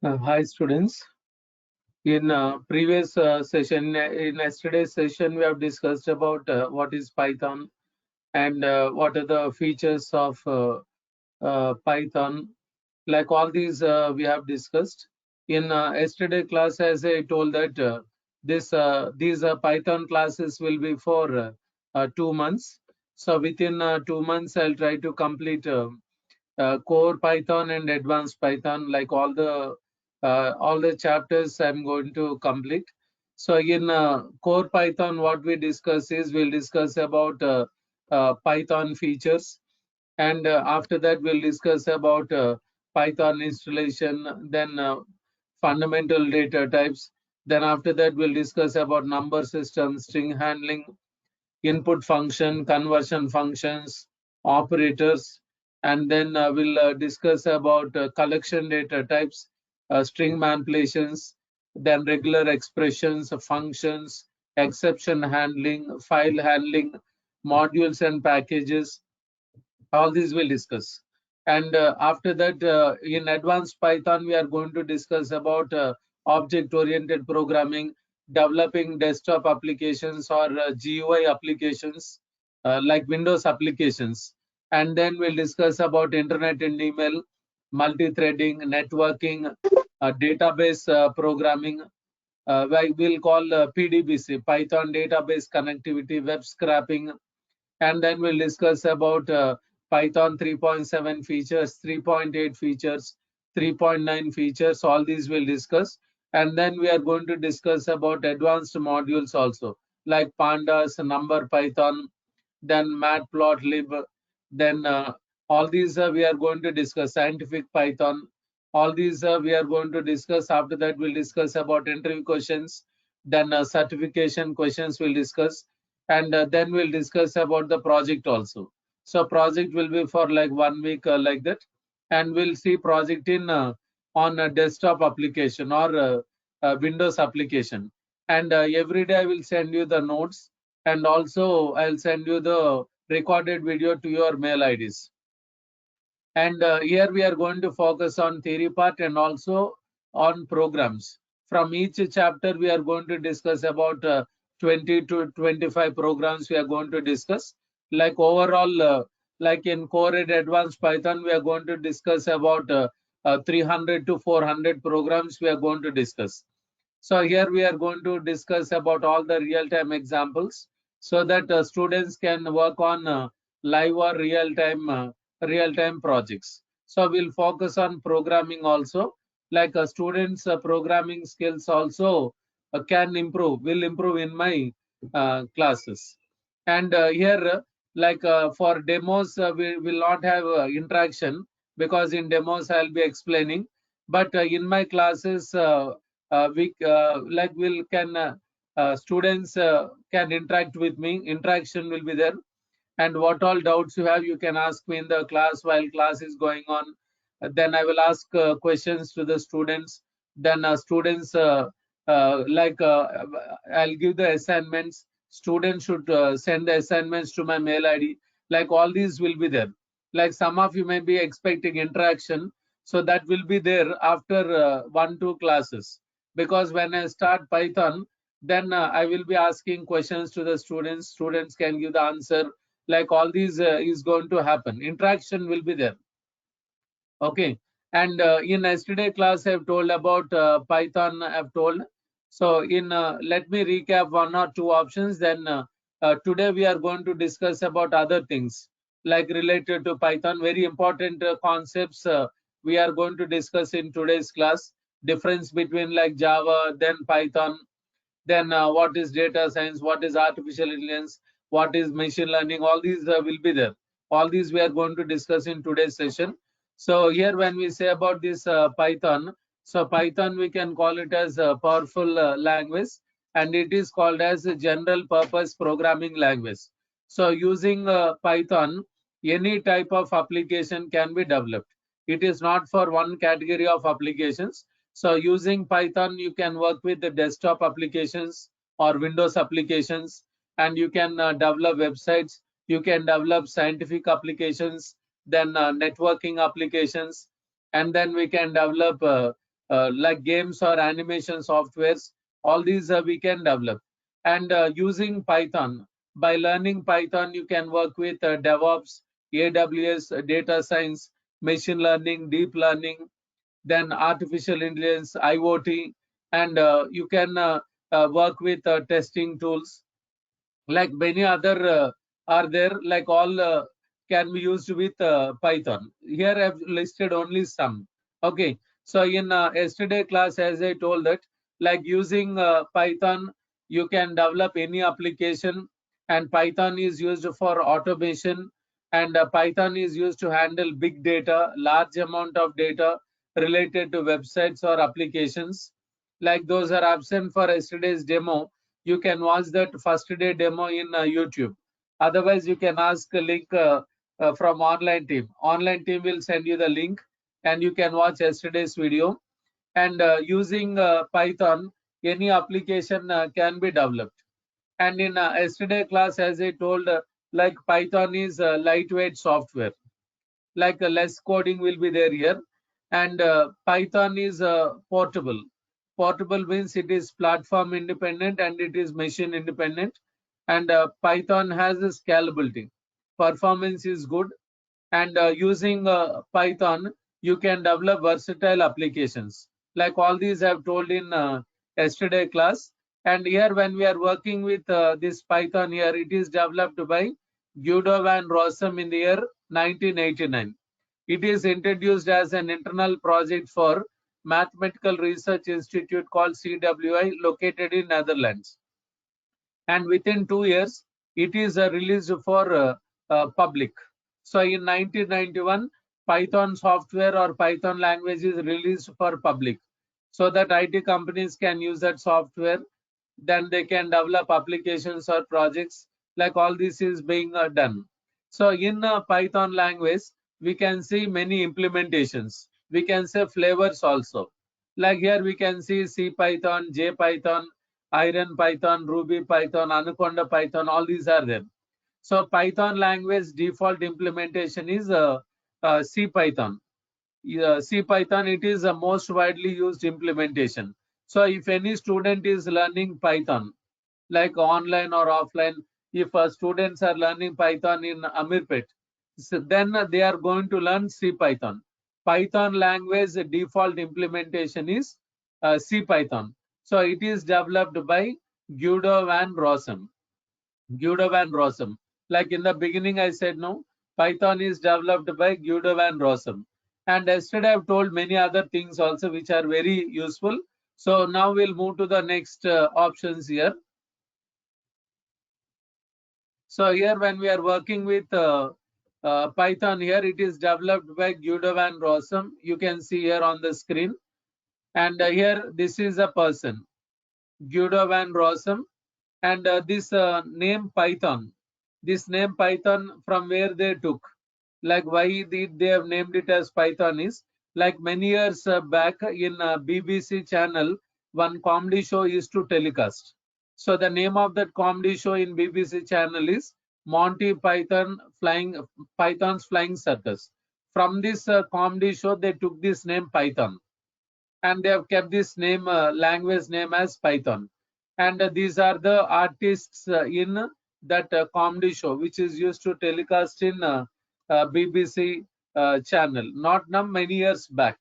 Hi students. In previous session, in yesterday's session, we have discussed about what is Python and what are the features of Python. Like all these, we have discussed. In yesterday class, as I told that these Python classes will be for 2 months. So within 2 months, I'll try to complete core Python and advanced Python, like all the chapters I'm going to complete. So in core Python, what we discuss is we'll discuss about Python features, and after that we'll discuss about Python installation, then fundamental data types. Then after that we'll discuss about number system, string handling, input function, conversion functions, operators, and then we'll discuss about collection data types, string manipulations, then regular expressions, functions, exception handling, file handling, modules and packages. All these we'll discuss. And after that, in advanced Python, we are going to discuss about object-oriented programming, developing desktop applications or GUI applications, like Windows applications. And then we'll discuss about internet and email, multi-threading, networking, database programming. We'll call PDBC, Python database connectivity, web scraping, and then we'll discuss about Python 3.7 features, 3.8 features, 3.9 features. All these we'll discuss, and then we are going to discuss about advanced modules also, like pandas, number Python, then matplotlib, then all these we are going to discuss. Scientific Python, all these we are going to discuss. After that we'll discuss about interview questions, then certification questions we'll discuss, and then we'll discuss about the project also. So project will be for like 1 week, like that, and we'll see project in on a desktop application or Windows application. And every day I will send you the notes, and also I'll send you the recorded video to your mail IDs. And here we are going to focus on theory part and also on programs. From each chapter, we are going to discuss about 20 to 25 programs we are going to discuss. Like overall, like in core and advanced Python, we are going to discuss about 300 to 400 programs we are going to discuss. So here we are going to discuss about all the real-time examples, so that students can work on live or real-time projects. So we'll focus on programming also, like students' programming skills also will improve in my classes. And here, like for demos, we will not have interaction, because in demos I'll be explaining. But in my classes, we like will can students can interact with me. Interaction will be there, and what all doubts you have, you can ask me in the class while class is going on. Then I will ask questions to the students. Then students I'll give the assignments. Students should send the assignments to my mail ID. Like all these will be there. Like some of you may be expecting interaction, so that will be there after 1-2 classes, because when I start Python, then I will be asking questions to the students. Students can give the answer. Like all these is going to happen. Interaction will be there. Okay. And in yesterday class, I've told about Python. I've told. So in let me recap 1 or 2 options. Then today we are going to discuss about other things like related to Python. Very important concepts we are going to discuss in today's class. Difference between like Java, then Python, then what is data science, what is artificial intelligence, what is machine learning. All these will be there. All these we are going to discuss in today's session. So here when we say about this Python, so Python we can call it as a powerful language, and it is called as a general purpose programming language. So using Python, any type of application can be developed. It is not for one category of applications. So using Python, you can work with the desktop applications or Windows applications, and you can develop websites. You can develop scientific applications, then networking applications, and then we can develop like games or animation softwares. All these we can develop. And using Python, by learning Python, you can work with DevOps, AWS, data science, machine learning, deep learning, then artificial intelligence, IoT, and you can work with testing tools, like many other are there, like all can be used with Python. Here I've listed only some. Okay, so in yesterday class, as I told that, like using Python, you can develop any application, and Python is used for automation, and Python is used to handle big data, large amount of data related to websites or applications. Like those are absent for yesterday's demo, you can watch that first day demo in YouTube. Otherwise, you can ask a link from online team. Online team will send you the link, and you can watch yesterday's video. And using Python, any application can be developed. And in yesterday class, as I told, like Python is lightweight software, like less coding will be there here. And Python is portable. Portable means it is platform independent and it is machine independent. And Python has a scalability, performance is good. And using Python, you can develop versatile applications, like all these I have told in yesterday class. And here when we are working with this Python here, it is developed by Guido van Rossum in the year 1989. It is introduced as an internal project for Mathematical Research Institute called CWI, located in Netherlands. And within 2 years, it is released for public. So in 1991, Python software or Python language is released for public, so that IT companies can use that software. Then they can develop applications or projects, like all this is being done. So in Python language, we can see many implementations. We can say flavors also. Like here we can see C Python, J Python, Iron Python, Ruby Python, Anaconda Python, all these are there. So Python language default implementation is C Python. C Python, it is the most widely used implementation. So if any student is learning Python, like online or offline, if students are learning Python in Amirpet, so then they are going to learn C Python. Python language default implementation is C Python. So it is developed by Guido van Rossum. Guido van Rossum. Like in the beginning, I said no, Python is developed by Guido van Rossum. And yesterday I've told many other things also which are very useful. So now we'll move to the next options here. So here when we are working with Python here, it is developed by Guido van Rossum. You can see here on the screen. And here this is a person, Guido van Rossum. And this name Python, this name Python, from where they took, like why they have named it as Python is, like many years back in BBC channel, one comedy show used to telecast. So the name of that comedy show in BBC channel is Monty Python's Flying Circus. From this comedy show, they took this name Python, and they have kept this name language name as Python. And these are the artists in that comedy show, which is used to telecast in BBC channel, not now, many years back.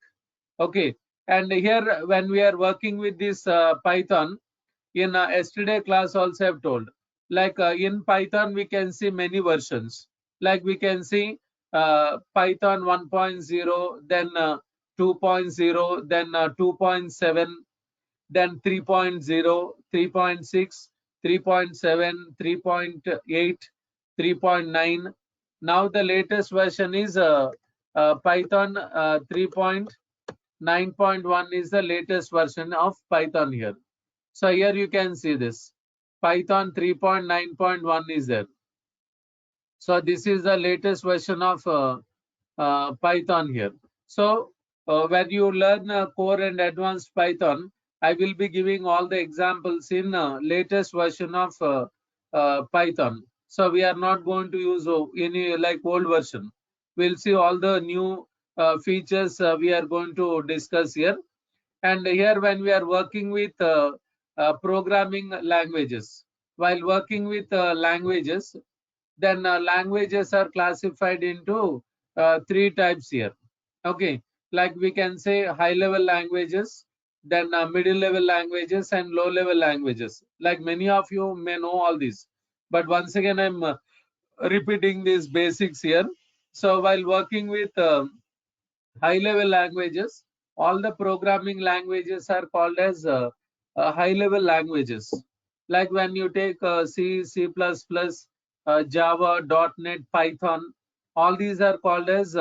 Okay, and here when we are working with this Python, in yesterday class also I've told, like in Python we can see many versions. Like we can see Python 1.0, then 2.0, then 2.7, then 3.0, 3.6, 3.7, 3.8, 3.9. Now the latest version is Python 3.9.1 is the latest version of Python here. So here you can see this Python 3.9.1 is there. So this is the latest version of Python here. So when you learn core and advanced Python, I will be giving all the examples in latest version of Python. So we are not going to use any like old version. We'll see all the new features we are going to discuss here. And here when we are working with programming languages, while working with languages, then languages are classified into three types here. Okay, like we can say high level languages, then middle level languages and low level languages. Like many of you may know all these, but once again I'm repeating these basics here. So while working with high level languages, all the programming languages are called as high level languages. Like when you take C, C++, Java, .NET, Python, all these are called as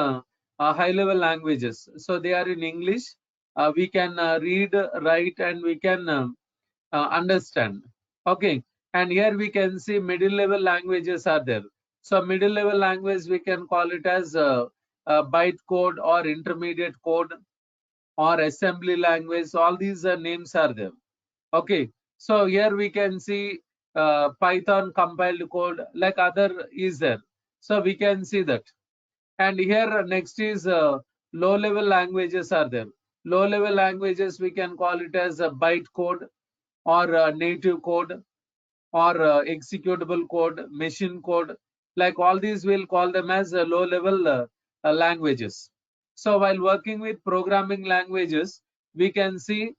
high level languages. So they are in English. We can read, write, and we can understand. Okay, and here we can see middle level languages are there. So middle level language we can call it as byte code or intermediate code or assembly language. All these names are there. Okay, so here we can see Python compiled code, like other is there. So we can see that. And here next is low level languages are there. Low level languages we can call it as a byte code or native code or executable code, machine code. Like all these, we'll call them as low level languages. So while working with programming languages, we can see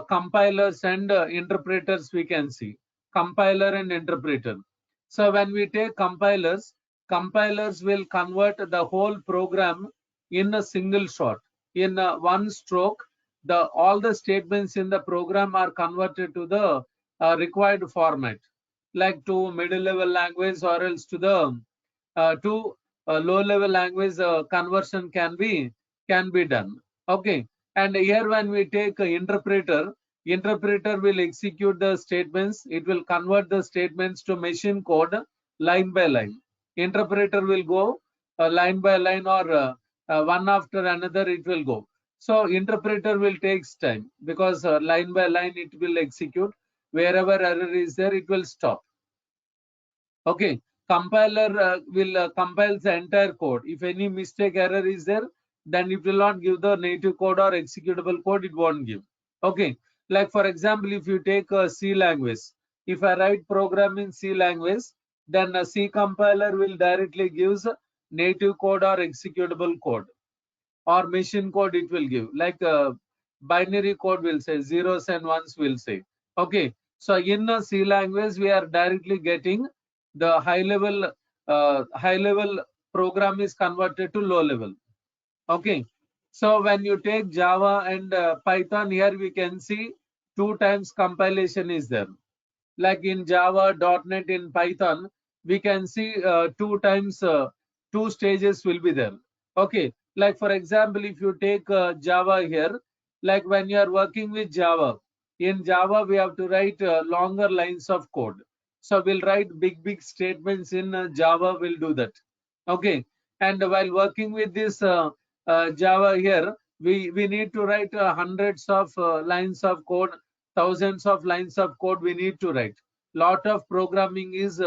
compilers and interpreters. We can see compiler and interpreter. So when we take compilers, compilers will convert the whole program in a single shot, in one stroke. The all the statements in the program are converted to the required format, like to middle level language or else to the to low level language. Conversion can be done. Okay, and here when we take interpreter, interpreter will execute the statements. It will convert the statements to machine code line by line. Interpreter will go line by line or one after another it will go. So interpreter will takes time because line by line it will execute. Wherever error is there, it will stop. Okay, compiler will compile the entire code. If any mistake error is there, then it will not give the native code or executable code, it won't give. Okay, like for example, if you take a C language, if I write program in C language, then a C compiler will directly gives native code or executable code, or machine code it will give, like binary code will say, zeros and ones will say. Okay, so in a C language we are directly getting the high level program is converted to low level. Okay, so when you take Java and Python, here we can see two times compilation is there. Like in Java, .NET, in Python, we can see two times, two stages will be there. Okay, like for example, if you take Java here, like when you are working with Java, in Java we have to write longer lines of code. So we'll write big statements in Java, we'll do that. Okay, and while working with this Java here, we need to write hundreds of lines of code, thousands of lines of code we need to write. Lot of programming is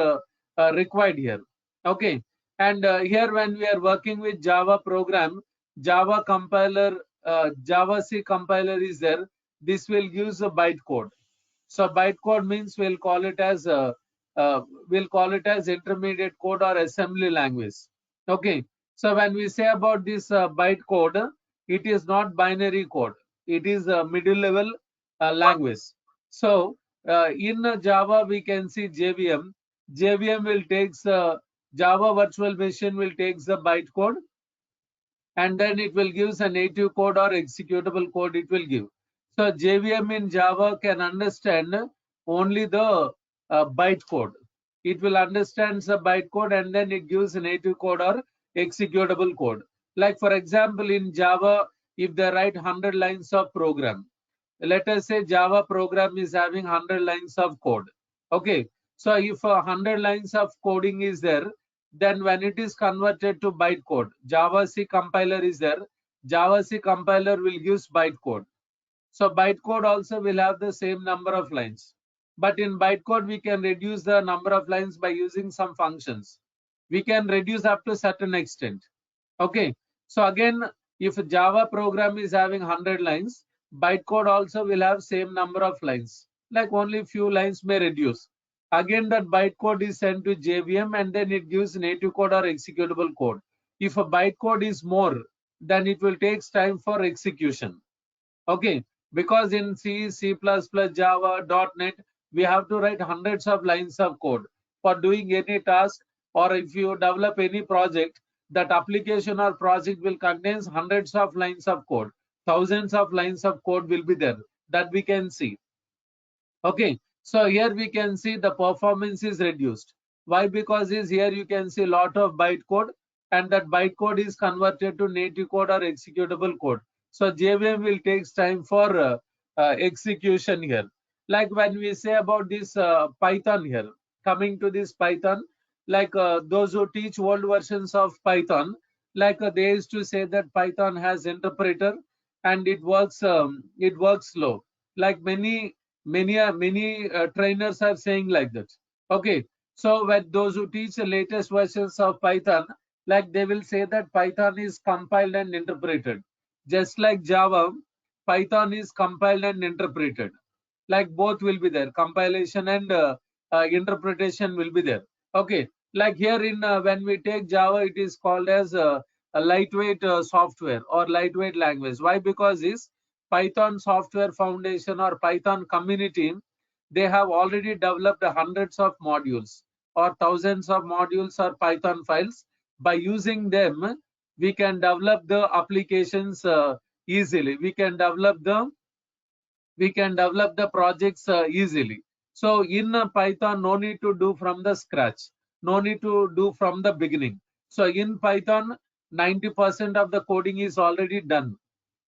required here. Okay, and here when we are working with Java program, Java compiler, Java C compiler is there. This will use a bytecode. So bytecode means we'll call it as intermediate code or assembly language. Okay, so when we say about this bytecode, it is not binary code. It is a middle level language. So in Java we can see JVM. JVM will takes Java virtual machine will takes the bytecode, and then it will give a native code or executable code it will give. So JVM in Java can understand only the bytecode. It will understand the bytecode and then it gives a native code or executable code. Like for example, in Java, if they write 100 lines of program, let us say Java program is having 100 lines of code. Okay, so if 100 lines of coding is there, then when it is converted to bytecode, Java C compiler is there, Java C compiler will use bytecode. So bytecode also will have the same number of lines. But in bytecode, we can reduce the number of lines by using some functions. We can reduce up to a certain extent. Okay, so again, if Java program is having 100 lines, bytecode also will have same number of lines, like only few lines may reduce. Again, that bytecode is sent to JVM and then it gives native code or executable code. If a bytecode is more, then it will take time for execution. Okay, because in C, C++, Java, .NET, we have to write hundreds of lines of code for doing any task, or if you develop any project, that application or project will contain hundreds of lines of code, thousands of lines of code will be there, that we can see. Okay, so here we can see the performance is reduced. Why? Because is here you can see lot of bytecode, and that bytecode is converted to native code or executable code. So JVM will take time for execution here. Like when we say about this Python here, coming to this Python, like those who teach old versions of Python, like they used to say that Python has interpreter and it works slow. Like many trainers are saying like that. Okay, so when those who teach the latest versions of Python, like they will say that Python is compiled and interpreted, just like Java. Python is compiled and interpreted, like both will be there, compilation and interpretation will be there. Okay, like here in when we take Java, it is called as a lightweight software or lightweight language. Why? Because is Python software foundation or Python community, they have already developed hundreds of modules or thousands of modules or Python files. By using them, we can develop the applications easily. We can develop the projects easily. So in Python, no need to do from the scratch, no need to do from the beginning. So in Python, 90% of the coding is already done.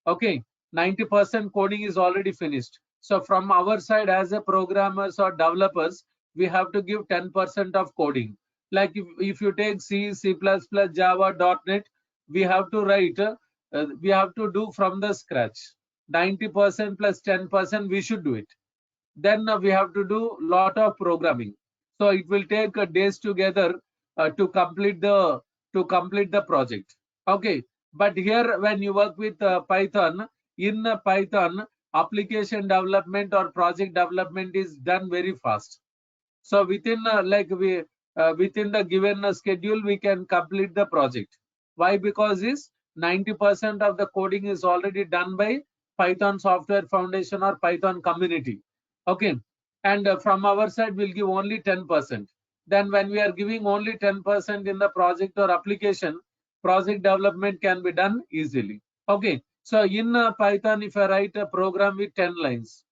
Okay, 90% coding is already finished. So from our side as a programmers or developers, we have to give 10% of coding. Like if you take C, C++, Java, .NET, we have to write, we have to do from the scratch. 90% plus 10% we should do it. Then we have to do lot of programming. So it will take days together to complete the project. Okay, but here when you work with Python, in Python, application development or project development is done very fast. So within the given schedule, we can complete the project. Why? Because is 90% of the coding is already done by Python Software Foundation or Python community. Okay, and from our side, we'll give only 10%. Then when we are giving only 10% in the project or application, project development can be done easily. Okay, so in Python, if I write a program with 10 lines,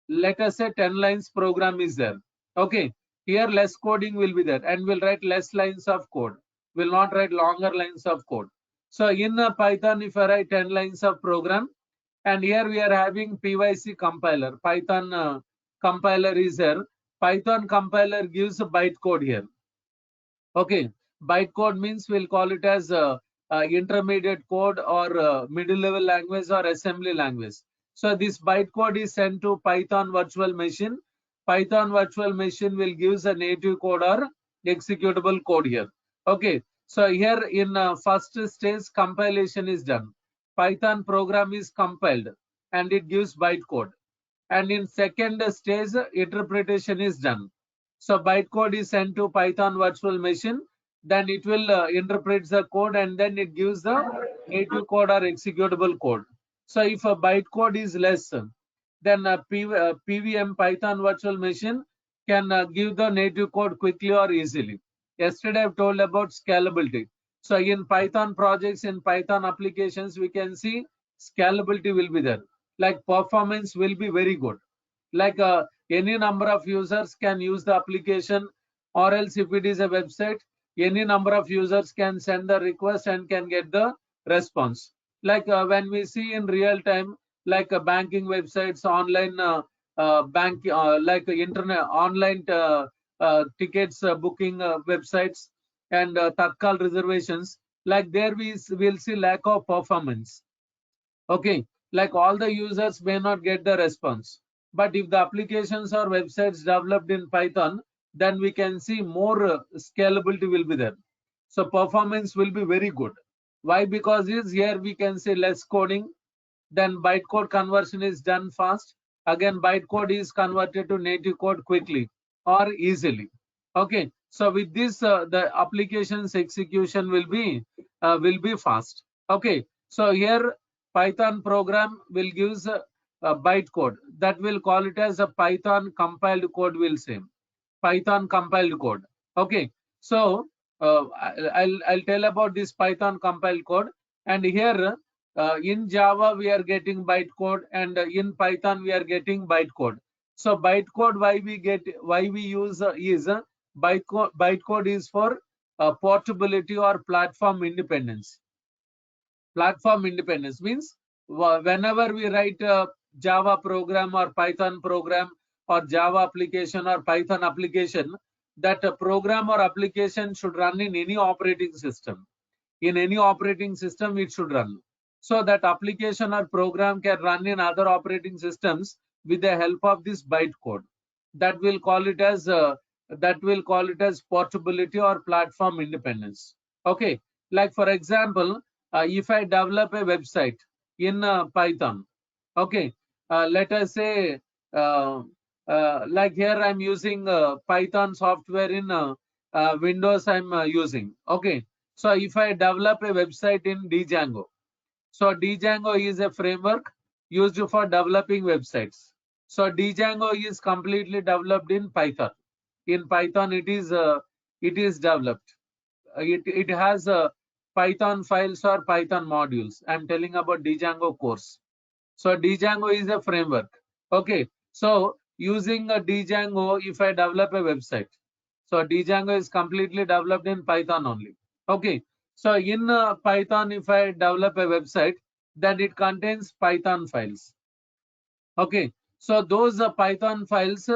let us say 10 lines program is there. Okay, here less coding will be there and we'll write less lines of code. We'll not write longer lines of code. So in Python, if I write 10 lines of program, and here we are having PYC compiler, Python compiler is there. Python compiler gives a bytecode here. Okay, bytecode means we'll call it as intermediate code or middle level language or assembly language. So this bytecode is sent to Python virtual machine. Python virtual machine will give a native code or executable code here. Okay, so here in first stage compilation is done. Python program is compiled and it gives bytecode. And in second stage, interpretation is done. So bytecode is sent to Python virtual machine, then it will interpret the code and then it gives the native code or executable code. So if a bytecode is less, then PVM Python virtual machine can give the native code quickly or easily. Yesterday I've told about scalability. So in Python projects, in Python applications, we can see scalability will be there. Like performance will be very good. Like any number of users can use the application, or else if it is a website, any number of users can send the request and can get the response. Like when we see in real time, like banking websites, online like internet online tickets booking websites and tatkal reservations, like there we will see lack of performance. Okay, like all the users may not get the response, but if the applications or websites developed in Python, then we can see more scalability will be there. So performance will be very good. Why? Because is here we can say less coding, then bytecode conversion is done fast. Again, bytecode is converted to native code quickly or easily. Okay, so with this, the application's execution will be fast. Okay, so here Python program will use a bytecode, that will call it as a Python compiled code, will say Python compiled code. Okay, so I'll tell about this Python compiled code. And here in Java we are getting bytecode, and in Python we are getting bytecode. So bytecode, why we use is bytecode is for portability or platform independence. Platform independence means whenever we write a Java program or Python program or Java application or Python application, that a program or application should run in any operating system. In any operating system it should run. So that application or program can run in other operating systems with the help of this bytecode. That will call it as portability or platform independence. Okay, like for example, if I develop a website in Python, okay, let us say like here I'm using Python software in Windows I'm using. Okay, so if I develop a website in Django, so Django is a framework used for developing websites. So Django is completely developed in Python. In Python it is developed. It has Python files or Python modules. I'm telling about Django course. So Django is a framework. Okay, so using a Django, if I develop a website, so Django is completely developed in Python only. Okay, so in Python, if I develop a website, then it contains Python files. Okay, so those Python files,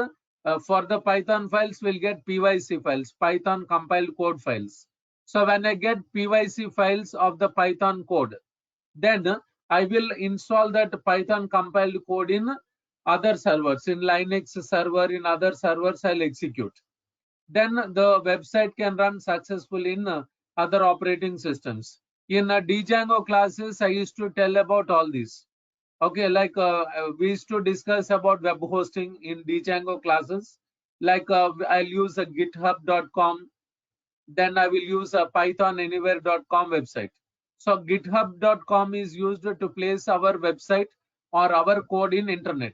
for the Python files, we'll get PYC files, Python compiled code files. So when I get PYC files of the Python code, then I will install that Python compiled code in other servers, in Linux server, in other servers I'll execute. Then the website can run successfully in other operating systems. In Django classes, I used to tell about all this. Okay, like we used to discuss about web hosting in Django classes. Like I'll use a github.com, then I will use a pythonanywhere.com website. So github.com is used to place our website or our code in internet.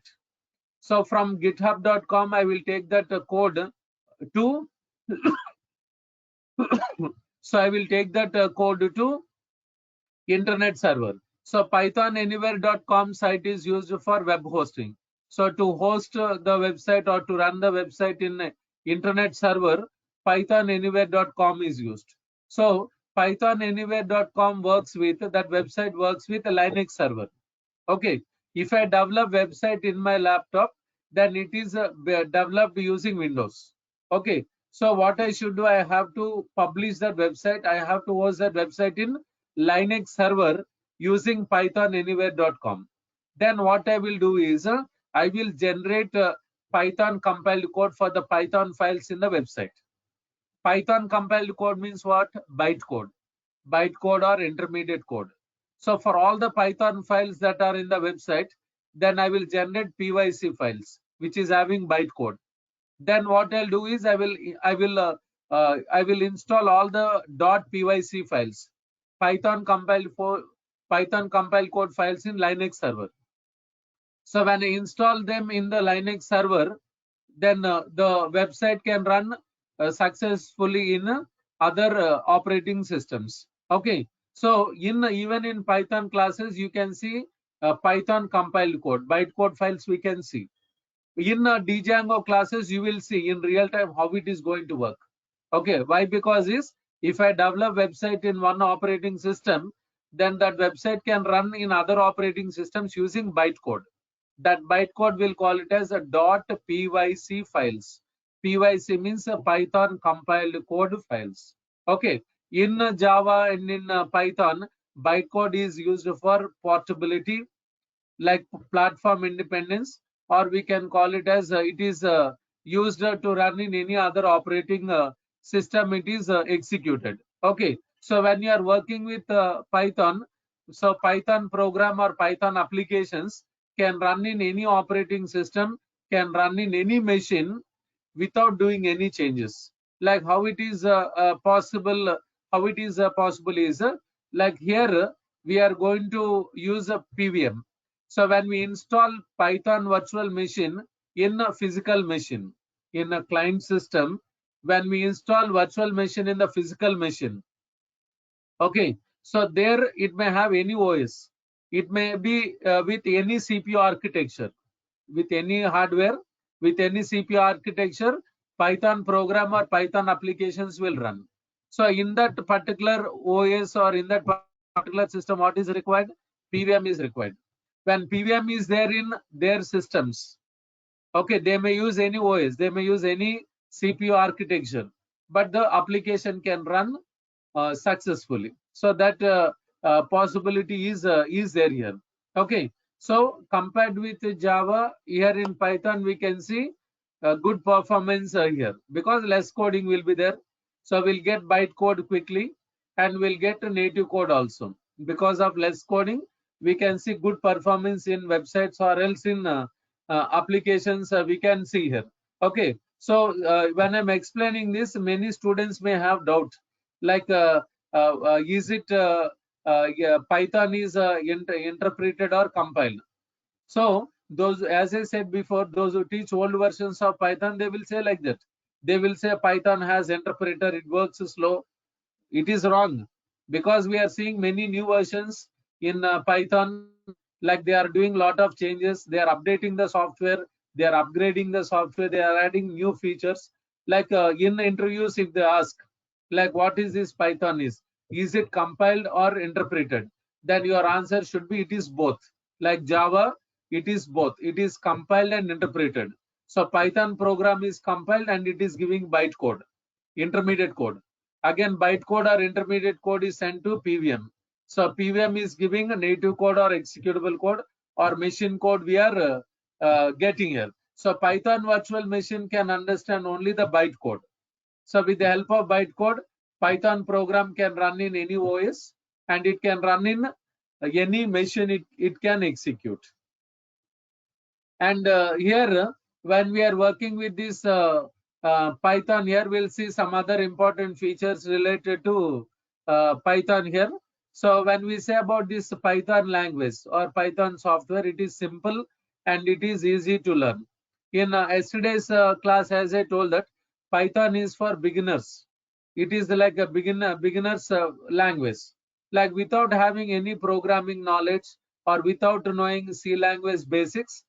So from github.com, I will take that code to so I will take that code to internet server. So pythonanywhere.com site is used for web hosting. So to host the website or to run the website in internet server, pythonanywhere.com is used. So pythonanywhere.com works with, that website works with a Linux server. Okay, if I develop website in my laptop, then it is developed using Windows. Okay, so what I should do, I have to publish that website. I have to host that website in Linux server using pythonanywhere.com. Then what I will do is I will generate Python compiled code for the Python files in the website. Python compiled code means what? Bytecode or intermediate code. So for all the Python files that are in the website, then I will generate PYC files, which is having bytecode. Then what I'll do is I will install all the .pyc files, Python compiled code files in Linux server. So when I install them in the Linux server, then the website can run successfully in other operating systems. Okay, so even in Python classes, you can see Python compiled code, bytecode files we can see. In Django classes, you will see in real time how it is going to work. Okay, why? Because if I develop website in one operating system, then that website can run in other operating systems using bytecode. That bytecode will call it as a .pyc files. PYC means a Python compiled code files. Okay, in Java and in Python, bytecode is used for portability, like platform independence, or we can call it as it is used to run in any other operating system it is executed. Okay, so when you are working with Python, So Python program or Python applications can run in any operating system, can run in any machine without doing any changes. Like how it is possible, how it is possible is like here we are going to use a PVM. So when we install Python virtual machine in a physical machine, in a client system, when we install virtual machine in the physical machine, okay, so there it may have any OS. It may be with any CPU architecture, with any hardware, with any CPU architecture, Python program or Python applications will run. So in that particular OS or in that particular system, what is required? PVM is required. When PVM is there in their systems, okay, they may use any OS, they may use any CPU architecture, but the application can run successfully. So that possibility is there here. Okay. So compared with Java, here in Python we can see good performance here because less coding will be there. So we'll get bytecode quickly and we'll get a native code also. Because of less coding, we can see good performance in websites or else in applications we can see here. Okay. So when I'm explaining this, many students may have doubt like is it yeah, Python is interpreted or compiled. So those, as I said before, those who teach old versions of Python, they will say like that. They will say Python has interpreter, it works slow. It is wrong because we are seeing many new versions in Python. Like they are doing lot of changes, they are updating the software, they are upgrading the software, they are adding new features. Like in interviews, if they ask, like what is this Python is it compiled or interpreted? Then your answer should be it is both. Like Java, it is both. It is compiled and interpreted. So Python program is compiled and it is giving bytecode, intermediate code. Again, bytecode or intermediate code is sent to PVM. So PVM is giving a native code or executable code or machine code we are getting here. So Python virtual machine can understand only the bytecode. So with the help of bytecode, Python program can run in any OS and it can run in any machine it can execute. And here, when we are working with this Python here, we'll see some other important features related to Python here. So when we say about this Python language or Python software, it is simple and it is easy to learn. In yesterday's class, as I told that Python is for beginners. It is like a beginner's language. Like without having any programming knowledge or without knowing C language basics,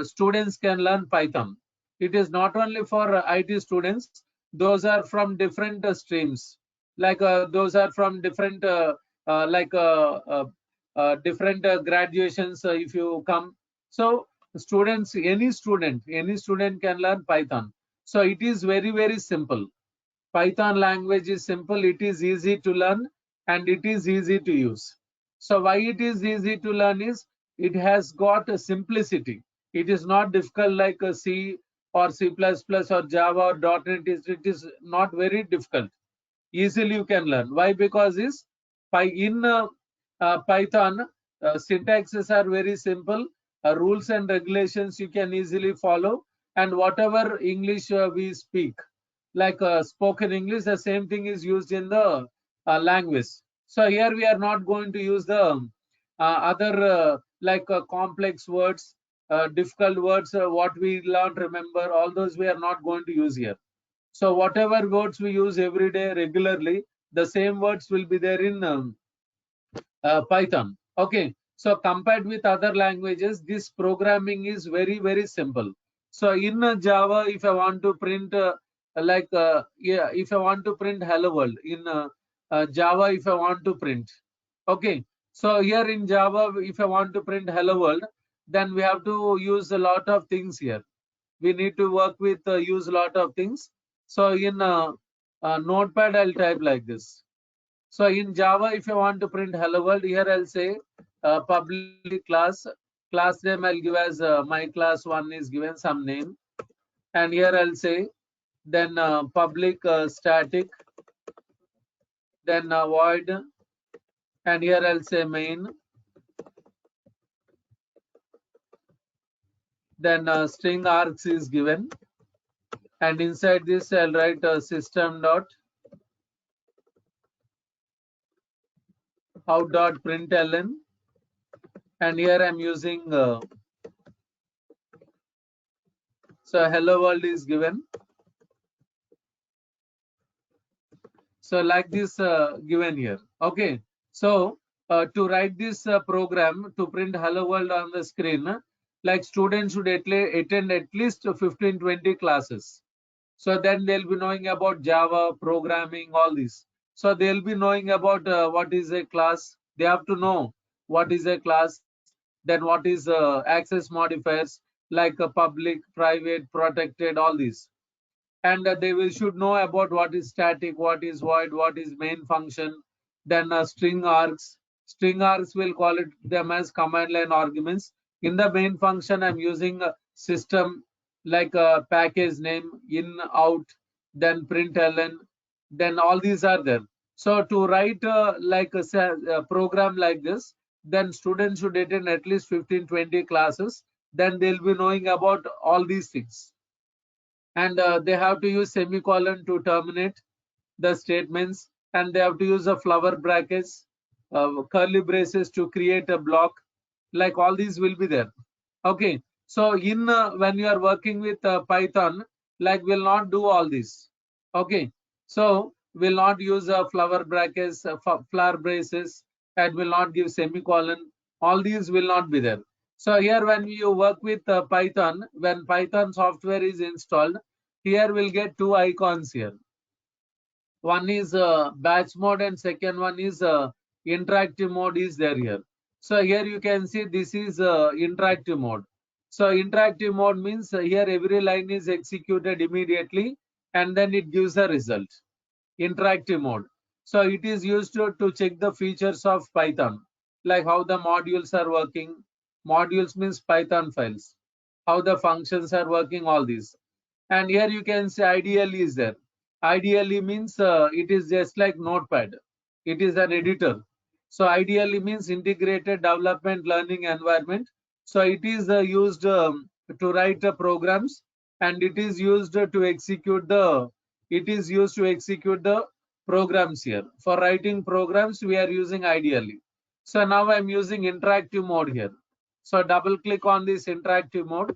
students can learn Python. It is not only for IT students; those are from different streams. Like those are from different different graduations. If you come, so students, any student can learn Python. So it is very simple. Python language is simple, it is easy to learn, and it is easy to use. So why it is easy to learn is it has got a simplicity. It is not difficult like a C or C++ or Java or .NET. It is not very difficult. Easily you can learn. Why? Because is in Python, syntaxes are very simple. Rules and regulations you can easily follow, and whatever English we speak, like spoken English, the same thing is used in the language. So here we are not going to use the other like complex words, difficult words, what we learned, remember, all those we are not going to use here. So whatever words we use every day regularly, the same words will be there in Python. Okay. So compared with other languages, this programming is very simple. So in Java, if I want to print yeah, if I want to print hello world in Java, if I want to print, okay. So here in Java, if I want to print hello world, then we have to use a lot of things here. We need to work with use a lot of things. So in Notepad, I'll type like this. So in Java, if I want to print hello world, here I'll say public class name I'll give as my class 1 is given some name, and here I'll say then public static, then void and here I'll say main. Then string args is given, and inside this I'll write system dot out dot println, and here I'm using so hello world is given. So like this given here. Okay. So to write this program to print hello world on the screen, like students should attend at least 15-20 classes. So then they'll be knowing about Java, programming, all this. So they'll be knowing about what is a class. They have to know what is a class, then what is access modifiers like public, private, protected, all these. And they will should know about what is static, what is void, what is main function. Then string args will call it them as command line arguments. In the main function I'm using a system like a package name, in, out, then println, then all these are there. So to write like a program like this, then students should attend at least 15-20 classes, then they'll be knowing about all these things. And they have to use semicolon to terminate the statements, and they have to use a flower brackets, curly braces to create a block. Like all these will be there. Okay, so in when you are working with Python, like will not do all this. Okay, so will not use flower brackets, flower braces, and will not give semicolon. All these will not be there. So here when you work with Python, when Python software is installed, here we'll get two icons here. One is batch mode and second one is interactive mode is there here. So here you can see this is interactive mode. So interactive mode means here every line is executed immediately and then it gives a result. Interactive mode. So it is used to check the features of Python, like how the modules are working. Modules means Python files. How the functions are working, all these. And here you can say ideally is there. Ideally means it is just like notepad. It is an editor. So ideally means integrated development learning environment. So it is used to write programs, and it is used to execute the programs here. For writing programs we are using ideally. So now I'm using interactive mode here. So double click on this interactive mode.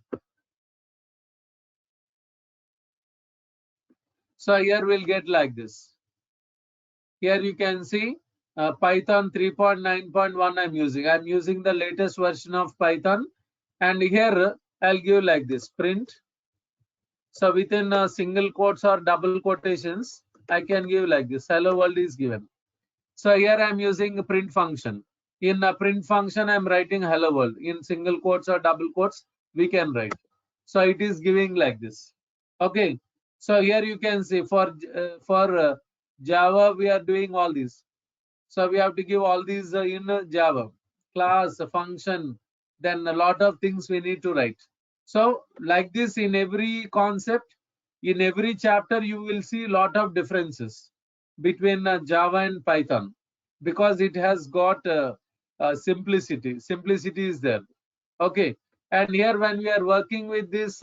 So here we'll get like this. Here you can see Python 3.9.1 I'm using. I'm using the latest version of Python, and here I'll give like this print. So within single quotes or double quotations, I can give like this. Hello world is given. So here I'm using a print function. In a print function, I'm writing hello world. In single quotes or double quotes, we can write. So it is giving like this. Okay. So here you can see for Java, we are doing all this. So we have to give all these in Java. Class, function, then a lot of things we need to write. So like this in every concept, in every chapter, you will see a lot of differences between Java and Python, because it has got simplicity. Simplicity is there. Okay. And here when we are working with this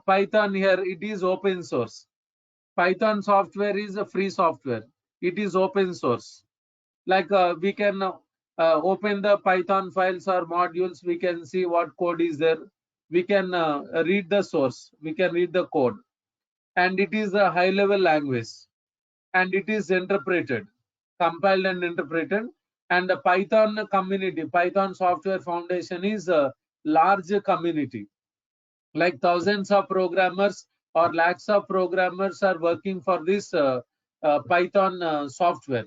Python here, it is open source. Python software is a free software. It is open source. Like we can open the Python files or modules. We can see what code is there. We can read the source. We can read the code. And it is a high level language. And it is interpreted, compiled and interpreted. And the Python community, Python Software Foundation is a large community. Like thousands of programmers or lakhs of programmers are working for this Python software.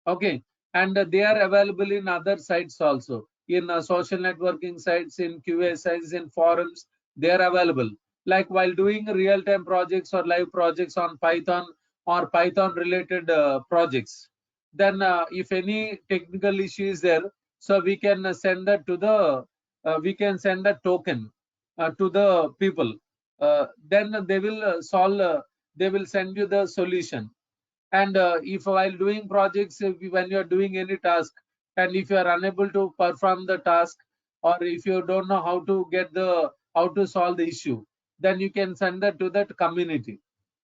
Okay, and they are available in other sites also, in social networking sites, in QA sites, in forums. They are available. Like while doing real-time projects or live projects on Python or Python related projects, then if any technical issue is there, so we can send that to the we can send a token to the people. Then they will solve. They will send you the solution. And if while doing projects, when you are doing any task, and if you are unable to perform the task, or if you don't know how to solve the issue, then you can send that to that community,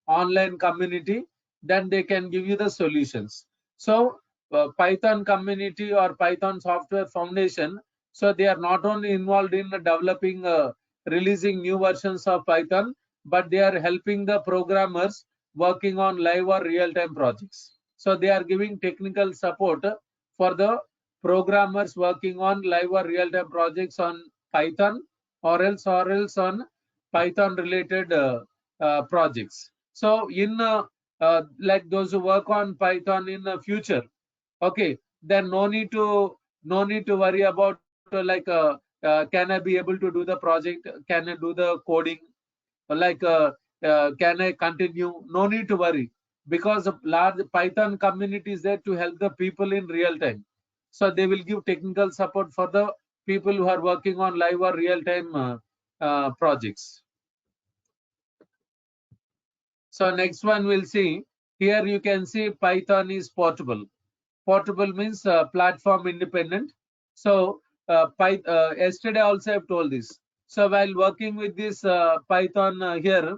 online community. Then they can give you the solutions. So Python community or Python software foundation, so they are not only involved in developing releasing new versions of Python, but they are helping the programmers working on live or real-time projects. So they are giving technical support for the programmers working on live or real-time projects on Python, or else on Python related projects. So in like those who work on Python in the future, okay, then no need to worry about can I be able to do the project? Can I do the coding? Like can I continue? No need to worry, because a large Python community is there to help the people in real time. So they will give technical support for the people who are working on live or real time projects. So next one we'll see. Here you can see Python is portable. Portable means platform independent. So yesterday also I've told this. So while working with this Python here,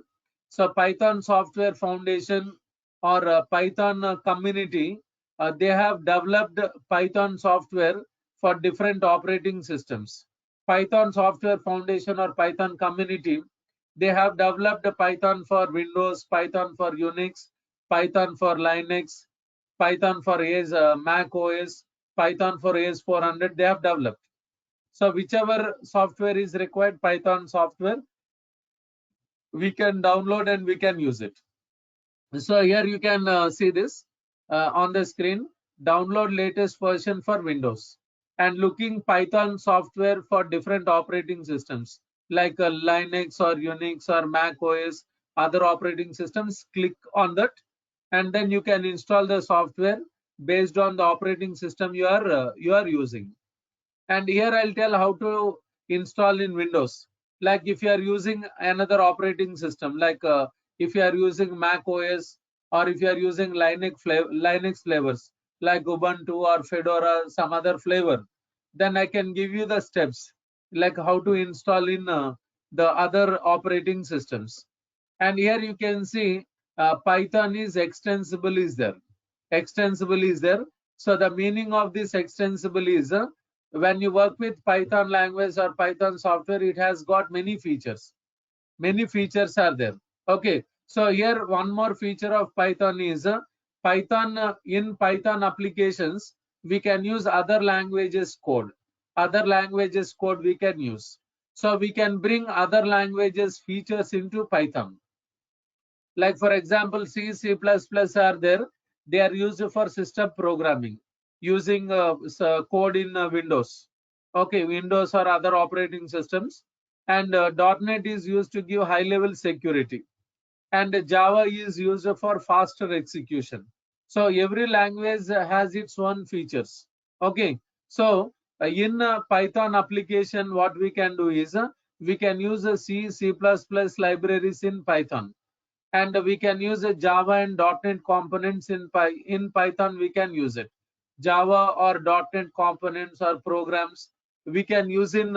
so Python Software Foundation or Python community, they have developed Python software for different operating systems. Python Software Foundation or Python community, they have developed Python for Windows, Python for Unix, Python for Linux, Python for Mac OS, Python for AS400, they have developed. So whichever software is required, Python software, we can download and we can use it. So here you can see this on the screen. Download latest version for Windows, and looking Python software for different operating systems like Linux or Unix or Mac OS, other operating systems. Click on that, and then you can install the software based on the operating system you are using. And here I'll tell how to install in Windows. Like if you are using another operating system, like if you are using Mac OS, or if you are using Linux flavors like Ubuntu or Fedora, some other flavor, then I can give you the steps like how to install in the other operating systems. And here you can see Python is extensible is there. Extensible is there. So the meaning of this extensible is when you work with Python language or Python software, it has got many features. Many features are there. Okay. So here one more feature of Python is Python in Python applications, we can use other languages code. Other languages code we can use. So we can bring other languages features into Python. Like for example, C, C++ are there. They are used for system programming using code in Windows. Okay, Windows or other operating systems. And .NET is used to give high-level security. And Java is used for faster execution. So every language has its own features. Okay, so in Python application, what we can do is we can use C, C++ libraries in Python. And we can use a Java and .NET components in Python. We can use it. Java or .NET components or programs we can use in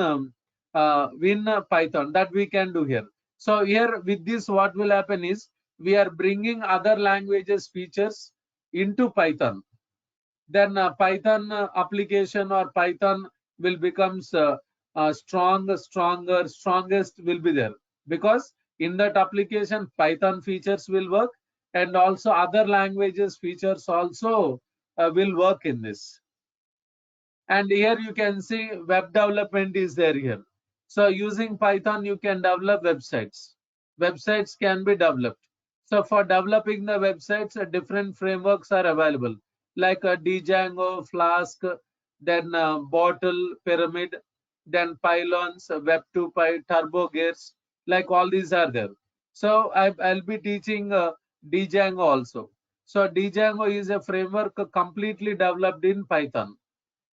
Python. That we can do here. So here with this, what will happen is we are bringing other languages features into Python. Then Python application or Python will becomes strongest will be there, because in that application Python features will work, and also other languages features also will work in this. And here you can see web development is there here. So using Python you can develop websites. Websites can be developed. So for developing the websites, different frameworks are available like Django, Flask, then Bottle, Pyramid, then Pylons, Web2Py, Turbo Gears, like all these are there. So I'll be teaching Django also. So Django is a framework completely developed in Python.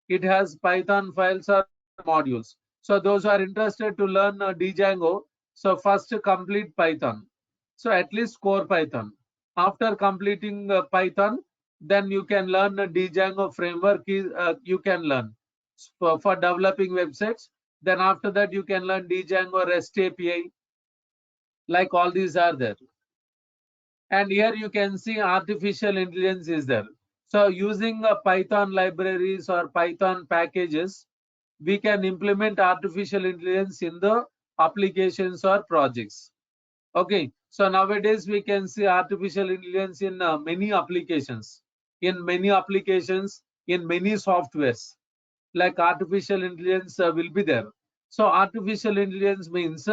It has Python files or modules. So those who are interested to learn Django, so first complete Python. So at least core Python. After completing Python, then you can learn a Django framework. You can learn for developing websites. Then after that, you can learn Django REST API. Like all these are there. And here you can see artificial intelligence is there. So using Python libraries or Python packages, we can implement artificial intelligence in the applications or projects. Okay, so nowadays we can see artificial intelligence in many applications, in many softwares, like artificial intelligence will be there. So artificial intelligence means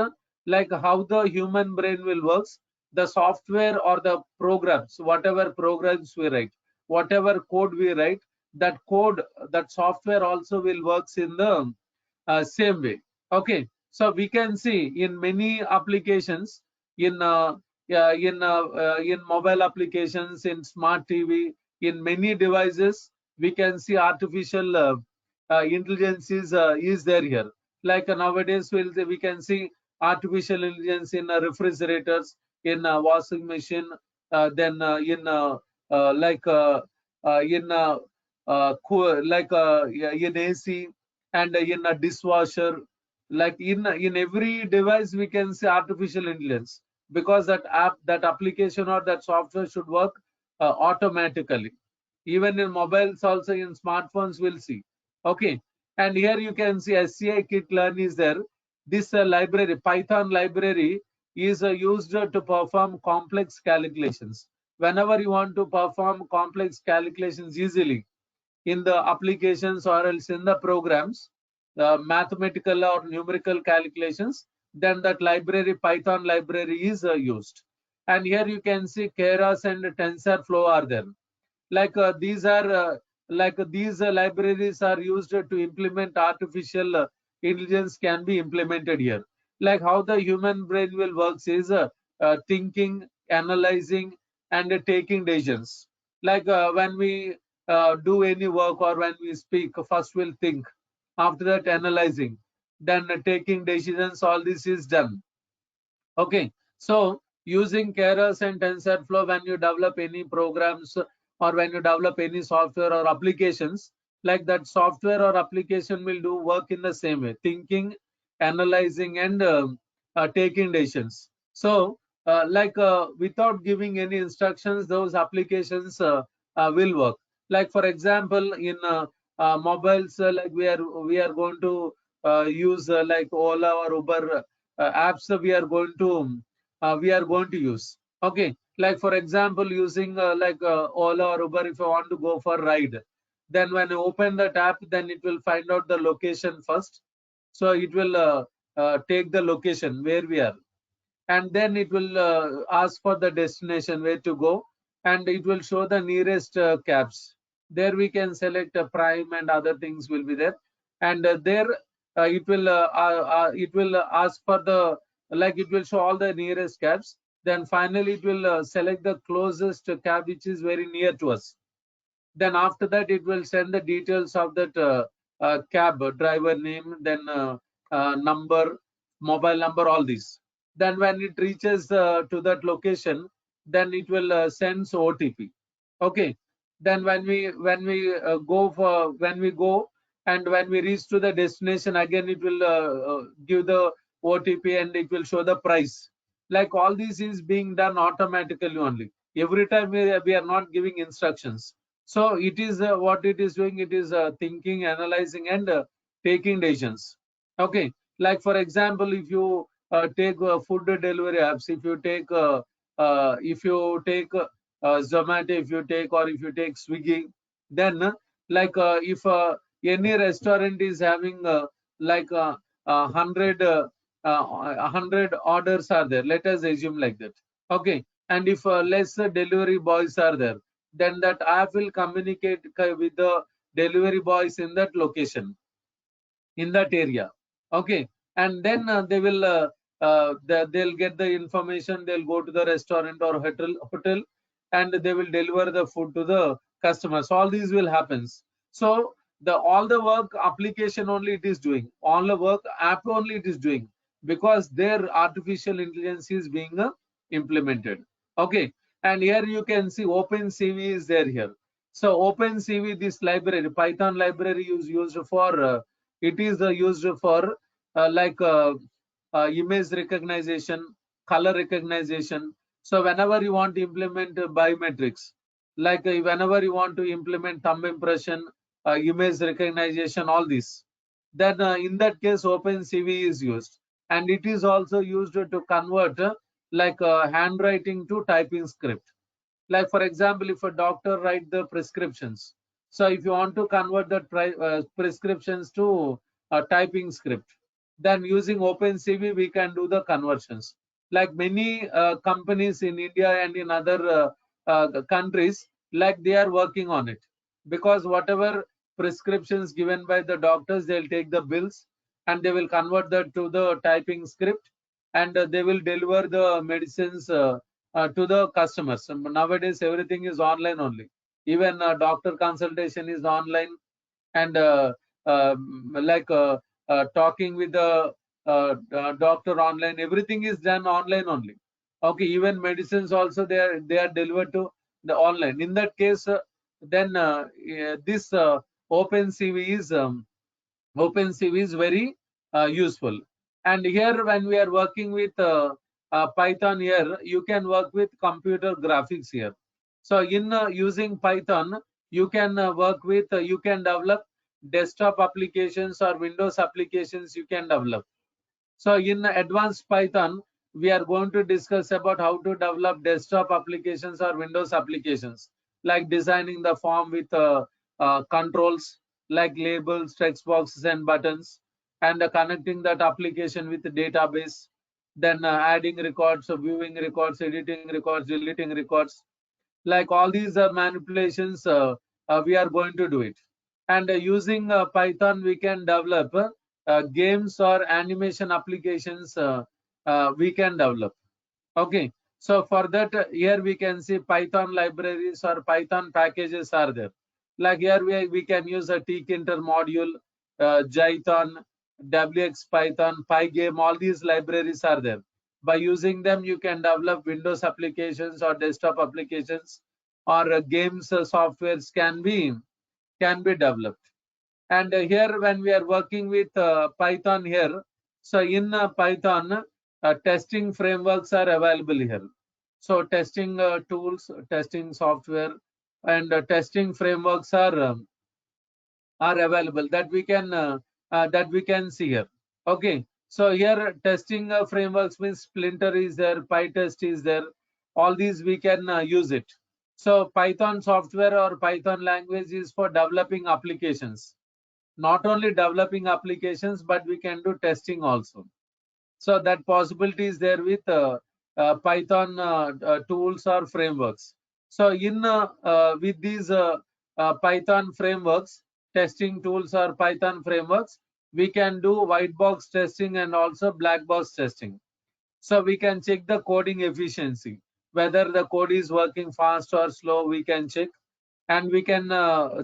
like how the human brain will works, the software or the programs, whatever programs we write, whatever code we write, that code, that software also will works in the same way. Okay, so we can see in many applications, in in mobile applications, in smart TV, in many devices, we can see artificial intelligence is there here. Like nowadays, we can see artificial intelligence in refrigerators, in washing machine, then in like in yeah, in AC, and in a dishwasher. Like in every device, we can see artificial intelligence, because that application or that software should work automatically. Even in mobiles, also in smartphones, we'll see. Okay, and here you can see SCI kit learn is there. This library, Python library, is used to perform complex calculations. Whenever you want to perform complex calculations easily in the applications or else in the programs, mathematical or numerical calculations, then that library, Python library, is used. And here you can see Keras and TensorFlow are there. Like these libraries are used to implement artificial intelligence, can be implemented here. Like how the human brain will works is thinking, analyzing, and taking decisions. Like when we do any work or when we speak, first we'll think, after that analyzing, then taking decisions. All this is done. Okay, so using Keras and TensorFlow, when you develop any programs or when you develop any software or applications, like that software or application will do work in the same way, thinking, analyzing, and taking decisions. So, without giving any instructions, those applications will work. Like for example, in mobiles, like we are going to use like Ola or Uber apps, we are going to use. Okay, like for example, using Ola or Uber, if I want to go for ride, then when I open that app, then it will find out the location first. So it will take the location where we are, and then it will ask for the destination where to go, and it will show the nearest cabs. There we can select a prime and other things will be there, and there it will ask for the, like it will show all the nearest cabs. Then finally it will select the closest cab which is very near to us. Then after that, it will send the details of that cab driver name, then number, mobile number, all these. Then when it reaches to that location, then it will send OTP. Okay. Then when we go and when we reach to the destination, again it will give the OTP and it will show the price. Like all this is being done automatically only. Every time we are not giving instructions. So it is what it is doing. It is thinking, analyzing, and taking decisions. Okay, like for example, if you take food delivery apps, if you take Zomato, if you take, or if you take Swiggy, then if any restaurant is having like 100 orders are there, let us assume like that. Okay, and if less delivery boys are there, then that app will communicate with the delivery boys in that location, in that area. Okay, and then they'll get the information. They'll go to the restaurant or hotel, and they will deliver the food to the customers. All these will happen. So the all the work application only it is doing, all the work app only it is doing, because their artificial intelligence is being implemented. Okay, And here you can see OpenCV is there here. So OpenCV, this library, Python library is used for, it is used for like image recognition, color recognition. So whenever you want to implement biometrics, like whenever you want to implement thumb impression, image recognition, all this, then in that case OpenCV is used. And it is also used to convert like handwriting to typing script. Like for example, if a doctor write the prescriptions, so if you want to convert the prescriptions to a typing script, then using OpenCV we can do the conversions. Like many companies in India and in other countries, like they are working on it, because whatever prescriptions given by the doctors, they'll take the bills and they will convert that to the typing script, and they will deliver the medicines to the customers. Nowadays, everything is online only. Even doctor consultation is online, and like talking with the doctor online, everything is done online only. Okay, even medicines also they are delivered to the online. In that case, then this OpenCV is OpenCV is very useful. And here, when we are working with Python here, you can work with computer graphics here. So in using Python, you can work with, you can develop desktop applications or Windows applications you can develop. So in advanced Python, we are going to discuss about how to develop desktop applications or Windows applications, like designing the form with controls, like labels, text boxes, and buttons, and connecting that application with the database, then adding records, viewing records, editing records, deleting records. Like all these manipulations, we are going to do it. And using Python, we can develop games or animation applications we can develop. Okay, so for that, here we can see Python libraries or Python packages are there. Like here we can use a tkinter module, Jython, wx Python, pygame, all these libraries are there. By using them, you can develop Windows applications or desktop applications, or games softwares can be developed. And here, when we are working with Python here, so in Python, testing frameworks are available here. So testing tools, testing software, and testing frameworks are available that we can see here. Okay, so here testing frameworks means Splinter is there, PyTest is there. All these we can use it. So Python software or Python language is for developing applications. Not only developing applications, but we can do testing also. So that possibility is there with Python tools or frameworks. So in with these Python frameworks, testing tools or Python frameworks, we can do white box testing and also black box testing. So we can check the coding efficiency, whether the code is working fast or slow, we can check. And we can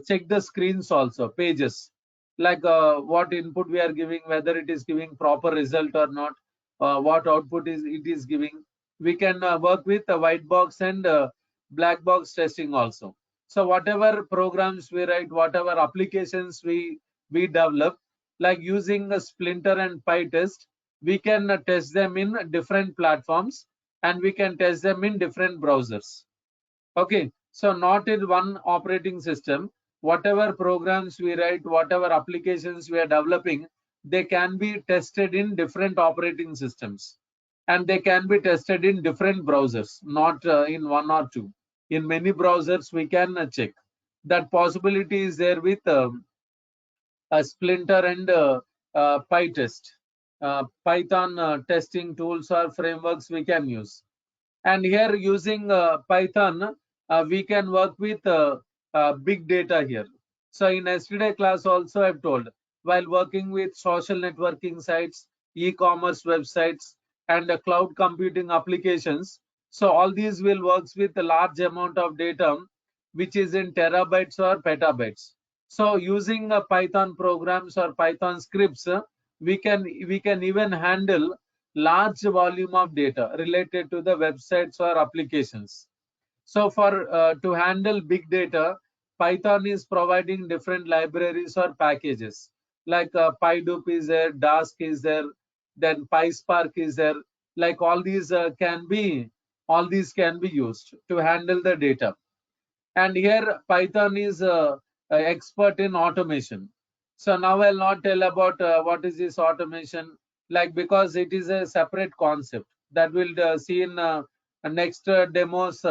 check the screens also, pages, like what input we are giving, whether it is giving proper result or not, what output is it is giving. We can work with the white box and black box testing also. So whatever programs we write, whatever applications we develop, like using a Splinter and PyTest, we can test them in different platforms, and we can test them in different browsers. Okay, so not in one operating system. Whatever programs we write, whatever applications we are developing, they can be tested in different operating systems, and they can be tested in different browsers, not in one or two. In many browsers, we can check. That possibility is there with a Splinter and PyTest. Python testing tools or frameworks we can use. And here using Python, we can work with big data here. So in yesterday class also I've told, while working with social networking sites, e-commerce websites, and cloud computing applications, so all these will works with a large amount of data, which is in terabytes or petabytes. So using Python programs or Python scripts, we can even handle large volume of data related to the websites or applications. So for to handle big data, Python is providing different libraries or packages like PyDoop is there, Dask is there, then PySpark is there. Like all these can be used to handle the data. And here Python is expert in automation. So now I'll not tell about what is this automation, like because it is a separate concept that we'll see in next demos.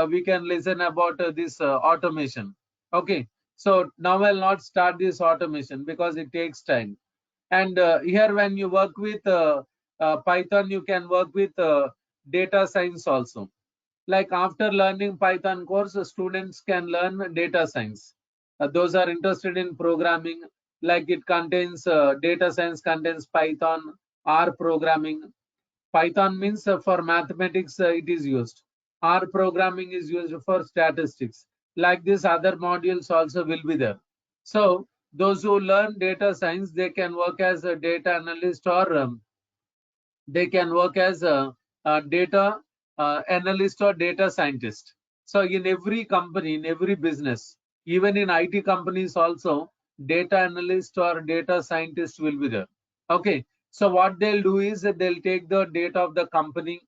We can listen about this automation. Okay, so now I'll not start this automation because it takes time. And here when you work with Python, you can work with data science also. Like after learning Python course, students can learn data science. Those are interested in programming, like it contains data science contains Python, R programming. Python means for mathematics it is used. R programming is used for statistics. Like this, other modules also will be there. So those who learn data science, they can work as a data analyst or they can work as a data analyst or data scientist. So in every company, in every business, even in IT companies also, data analyst or data scientist will be there. Okay. So what they'll do is that they'll take the data of the company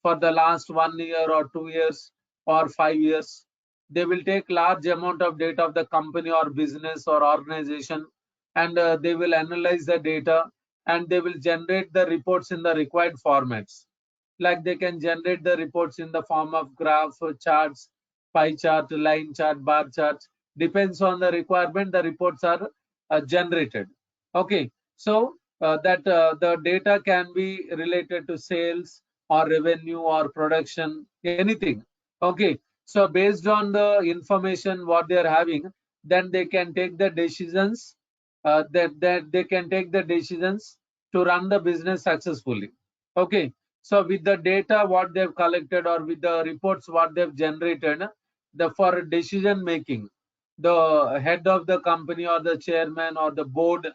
for the last 1 year or 2 years or 5 years. They will take large amount of data of the company or business or organization, and they will analyze the data, and they will generate the reports in the required formats. Like they can generate the reports in the form of graph, charts, pie chart, line chart, bar chart. Depends on the requirement, the reports are generated. Okay, so that the data can be related to sales or revenue or production, anything. Okay, so based on the information what they are having, then they can take the decisions. That they can take the decisions to run the business successfully. Okay, so with the data what they've collected or with the reports what they've generated, the for decision making, the head of the company or the chairman or the board,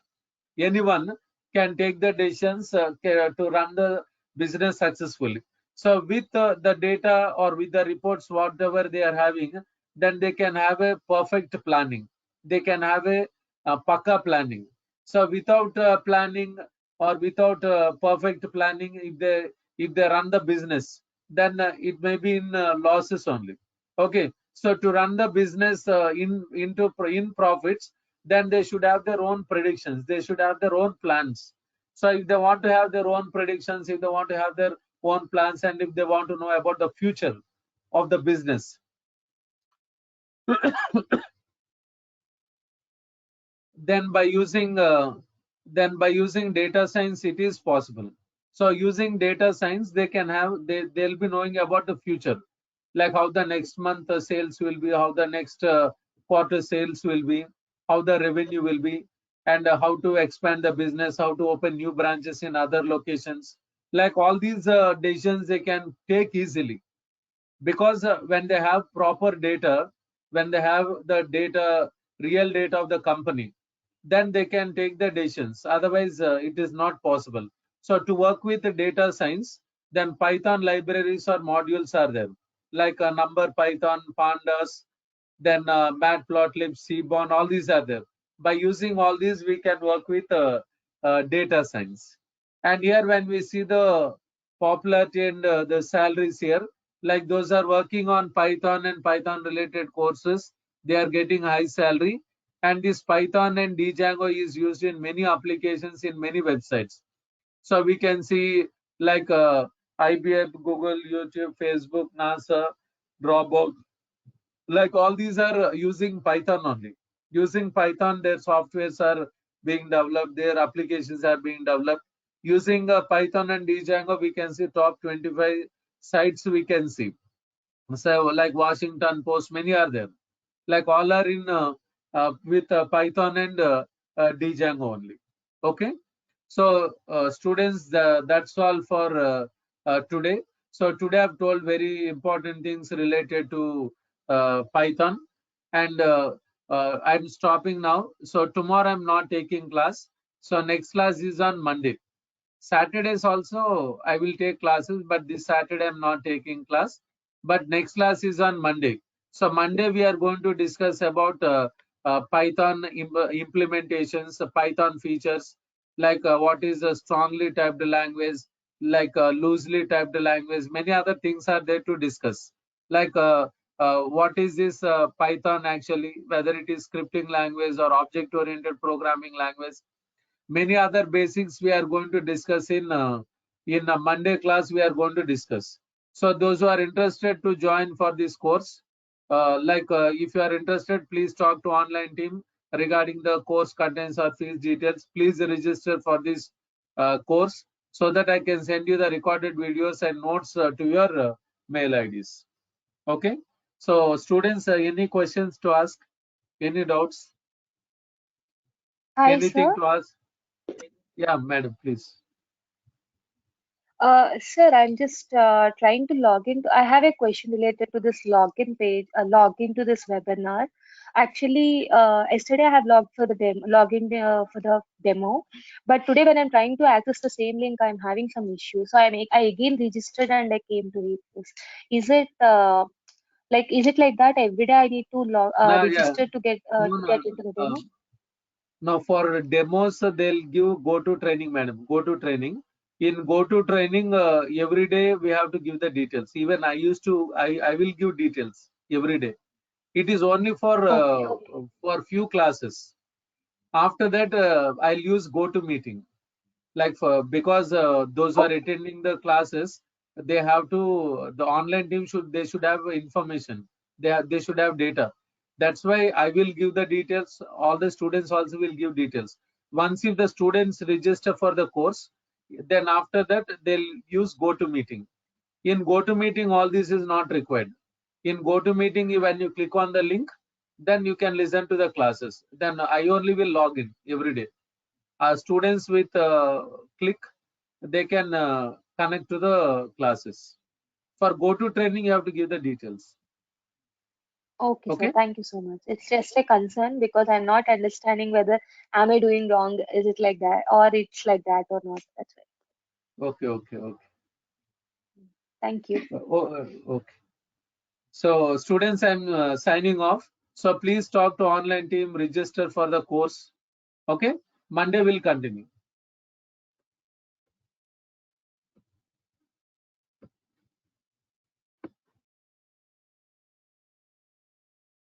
anyone can take the decisions to run the business successfully. So with the data or with the reports whatever they are having, then they can have a perfect planning, they can have a pakka planning. So without planning or without perfect planning, if they run the business, then it may be in losses only. Okay, so to run the business in profits, then they should have their own predictions, they should have their own plans. So if they want to have their own predictions, if they want to have their own plans, and if they want to know about the future of the business, then by using data science it is possible. So using data science, they can have, they'll be knowing about the future, like how the next month sales will be, how the next quarter sales will be, how the revenue will be, and how to expand the business, how to open new branches in other locations. Like all these decisions they can take easily, because when they have proper data, when they have the data, real data of the company, then they can take the decisions. Otherwise it is not possible. So to work with the data science, then Python libraries or modules are there, like number Python, pandas, then matplotlib, cbon, all these are there. By using all these, we can work with data science. And here when we see the popularity and the salaries here, like those are working on Python and Python related courses, they are getting high salary. And this Python and Django is used in many applications in many websites. So we can see like IBM, Google, YouTube, Facebook, NASA, Dropbox, like all these are using Python only. Using Python, their softwares are being developed, their applications are being developed. Using Python and Django, we can see top 25 sites we can see. So like Washington Post, many are there. Like all are in with Python and Django only. Okay. So students, that's all for today. So today I've told very important things related to Python, and I'm stopping now. So tomorrow I'm not taking class. So next class is on Monday. Saturdays also I will take classes, but this Saturday I'm not taking class. but next class is on Monday. So Monday we are going to discuss about Python implementations, Python features, like what is a strongly typed language, like loosely typed language. Many other things are there to discuss. Like what is this Python actually, whether it is scripting language or object-oriented programming language. Many other basics we are going to discuss in a Monday class. We are going to discuss. So those who are interested to join for this course, if you are interested, please talk to online team regarding the course contents or fees details. Please register for this course so that I can send you the recorded videos and notes to your mail IDs. Okay. So students, any questions to ask? Any doubts? Hi, Anything sir. to ask? Yeah, madam, please. Sir, I'm just trying to log in. I have a question related to this login page, login to this webinar. Actually, yesterday I have logged for the login for the demo, but today when I'm trying to access the same link, I'm having some issues. So I again registered and I came to read this. Is it is it like that every day I need to No, yeah. register No, to no. get into the Uh, demo? Now for demos, they'll give go to training, madam. Go to training. In go to training, every day we have to give the details. Even I used to, I will give details every day. It is only Okay. for few classes. After that, I'll use go to meeting. Like for because those who are Okay. attending the classes, they have to, the online team should have information. They should have data. That's why I will give the details. All the students also will give details. Once if the students register for the course, then after that they'll use go to meeting. In go to meeting, all this is not required. In go to meeting, when you click on the link, then you can listen to the classes. Then I only will log in every day. Students with click, they can connect to the classes. For go to training, you have to give the details. Okay, sir. Okay. Thank you so much. It's just a concern because I'm not understanding whether am I doing wrong, is it like that, or it's like that or not. That's right. Okay. Okay. Okay. Thank you. Okay. So students, I'm signing off. So please talk to online team, register for the course. Okay. Monday will continue.